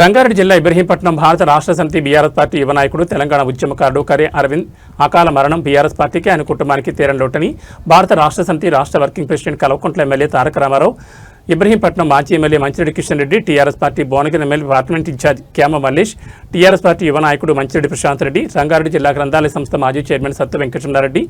రంగారెడ్డి జిల్లా ఇబ్రహీంపట్నం భారత రాష్ట్ర సమితి బీఆర్ఎస్ పార్టీ యువ నాయకుడు తెలంగాణ ఉద్యమకారుడు కరే అరవింద్ అకాల మరణం బీఆర్ఎస్ పార్టీకి ఆయన కుటుంబానికి తీరని లోటని భారత రాష్ట్ర సమితి రాష్ట్ర working president Kalvakuntla MLA Taraka Ramarao, Ibrahimpatnam మాజీ MLA Manchireddy Kishan Reddy, TRS party Bhuvanagiri MLA parliament incharge Kyama Mallesh, TRS party యువ నాయకుడు మంచిరెడ్డి ప్రశాంత్ రెడ్డి, రంగారెడ్డి జిల్లా గ్రంథాలయ సంస్థ మాజీ చైర్మన్ సత్తు వెంకటరమణారెడ్డి,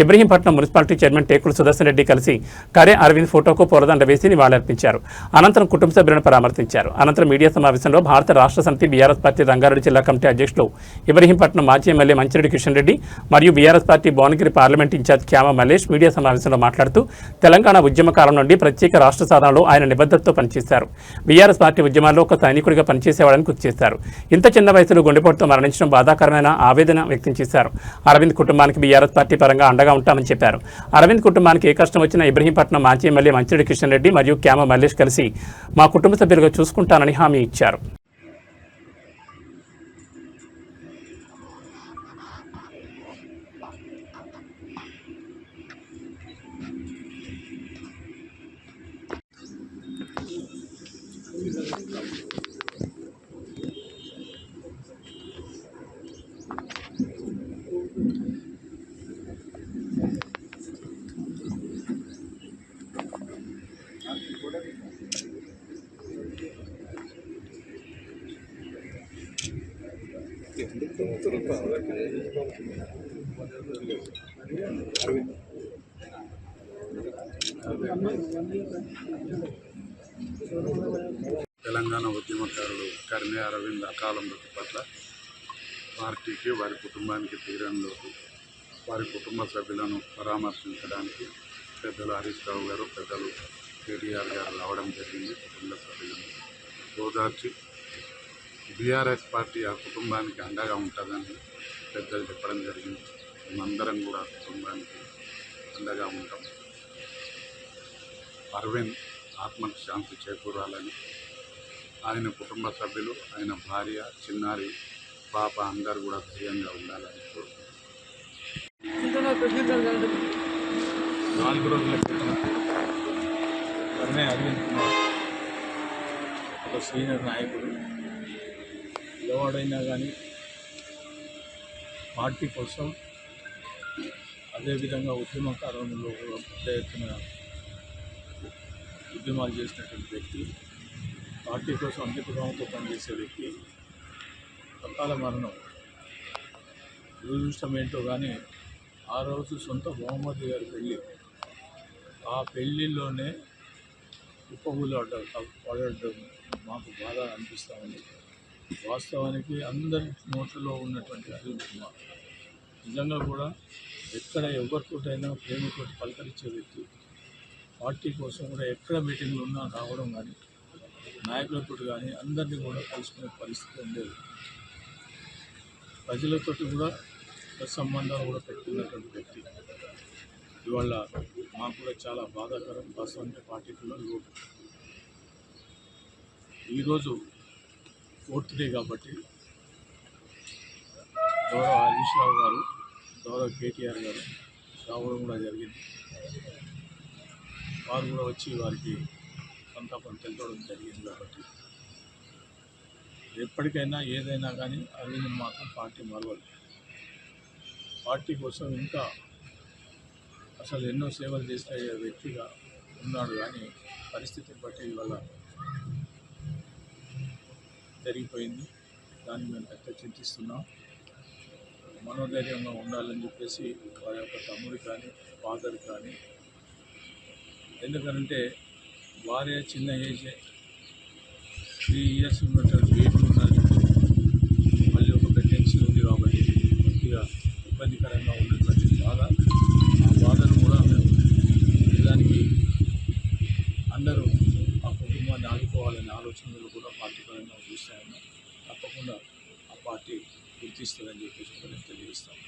ఇబ్రహీంపట్నం మున్సిపాలిటీ చైర్మన్ టేకుల సుదర్శన్ రెడ్డి కలిసి కరే అరవింద్ ఫోటోకు పూలదండ వేసి నివాళులర్పించారు. అనంతరం కుటుంబ సభ్యులను పరామర్శించారు. అనంతరం మీడియా సమావేశంలో భారత రాష్ట్ర సమితి బీఆర్ఎస్ పార్టీ రంగారెడ్డి జిల్లా కమిటీ అధ్యక్షులు ఇబ్రహీంపట్నం మాజీ ఎమ్మెల్యే మంచిరెడ్డి కిషన్ రెడ్డి మరియు BRS party Bhuvanagiri parliament incharge Kyama Mallesh media సమావేశంలో మాట్లాడుతూ తెలంగాణ ఉద్యమకాలం నుండి ప్రత్యేక రాష్ట్ర సాధనలో ఆయన నిబద్ధతతో పనిచేశారు. బీఆర్ఎస్ పార్టీ ఉద్యమాల్లో ఒక సైనికుడిగా పనిచేసేవాడని గుర్తు చేశారు. ఇంత చిన్న వయసులో గుండెపోటుతో మరణించడం బాధాకరమైన ఆవేదన వ్యక్తం చేశారు. అరవింద్ కుటుంబానికి బీఆర్ఎస్ పార్టీ పరంగా అండగా ఉంటామని చెప్పారు. అరవింద్ కుటుంబానికి ఏ కష్టం వచ్చినా ఇబ్రహీంపట్నం మాజీ ఎమ్మెల్యే మంచిరెడ్డి కిషన్ రెడ్డి మరియు క్యామ మల్లేష్ కలిసి మా కుటుంబ సభ్యులుగా చూసుకుంటానని హామీ ఇచ్చారు. తెలంగాణ ఉద్యమకారుడు కరే అరవింద్ అకాల మృతి పట్ల పార్టీకి, వారి కుటుంబానికి తీరని లోటు. వారి కుటుంబ సభ్యులను పరామర్శించడానికి పెద్దలు హరీష్ రావు గారు, పెద్దలు కేటీఆర్ గారు రావడం జరిగింది. కుటుంబ సభ్యులను ఓదార్చి బీఆర్ఎస్ పార్టీ ఆ కుటుంబానికి అండగా ఉంటుందని పెద్దలు చెప్పడం జరిగింది. మేమందరం కూడా కుటుంబానికి అండగా ఉంటాం. అరవింద్ ఆత్మకు శాంతి చేకూరాలని, ఆయన కుటుంబ సభ్యులు, ఆయన భార్య, చిన్నారి, పాప అందరూ కూడా ధైర్యంగా ఉండాలని కోరుకుంటున్నాను. 4 రోజుల క్రితం కరే అరవింద్ కుమార్ ఒక సీనియర్ నాయకుడు, ఎవడైనా కానీ పార్టీ కోసం, అదేవిధంగా ఉద్యమకారంలో కూడా పెద్ద ఎత్తున ఉద్యమాలు చేసినటువంటి వ్యక్తి, పార్టీ కోసం అంకితభావంతో పనిచేసే వ్యక్తి అకాల మరణం. దురదృష్టం ఏంటో కానీ ఆ రోజు సొంత బహుమతి గారి పెళ్ళి, ఆ పెళ్ళిలోనే కుప్పగులు పడడం మాకు బాగా అనిపిస్తూ ఉంది. వాస్తవానికి అందరి నోట్లలో ఉన్నటువంటి అరవింద్ కుమార్ నిజంగా కూడా ఎక్కడ ఎవరితోటైనా ప్రేమతో పలకరించే వ్యక్తి. పార్టీ కోసం కూడా ఎక్కడ మీటింగ్లు ఉన్నా రావడం కానీ, నాయకులతో కానీ అందరినీ కూడా కలుసుకునే పరిస్థితి ఉండేది. ప్రజలతో కూడా సంబంధాలు కూడా పెట్టుకున్నటువంటి వ్యక్తి. ఇవాళ మాకు కూడా చాలా బాధాకరం. వాస్తవానికి పార్టీలో లోటు. ఈరోజు 4th డే కాబట్టి గౌరవ హరీష్ రావు గారు, గౌరవ కేటీఆర్ గారు రావడం కూడా జరిగింది. వారు కూడా వచ్చి వారికి సంతాపం తెలపడం జరిగింది. కాబట్టి ఎప్పటికైనా ఏదైనా కానీ అరవింద్ మాత్రం పార్టీ మరవదు. పార్టీ కోసం ఇంకా అసలు ఎన్నో సేవలు చేసే వ్యక్తిగా ఉన్నాడు. కానీ పరిస్థితిని బట్టి ఇవాళ జరిగిపోయింది. దాన్ని మేము పెద్ద చింతిస్తున్నాం. మనోధైర్యంగా ఉండాలని చెప్పేసి వారి యొక్క తమ్ముడు కానీ, ఫాదర్ కానీ, ఎందుకంటే వారే చిన్న ఏజే 3 years ఉన్నటువంటి వెయిట్ ఉన్నది. మళ్ళీ ఒక ప్రెగ్నెన్సీ ఉంది కాబట్టి కొద్దిగా ఇబ్బందికరంగా ఉన్నటువంటి బాధ, ఆ బాధను కూడా మేము నిజానికి అందరూ ఆ కుటుంబాన్ని ఆదుకోవాలనే ఆలోచనలు కూడా పార్టీ పరంగా చూస్తూ ఉన్నాం. తప్పకుండా ఆ పార్టీ గుర్తిస్తుందని చెప్పేసి నేను తెలియజేస్తాను.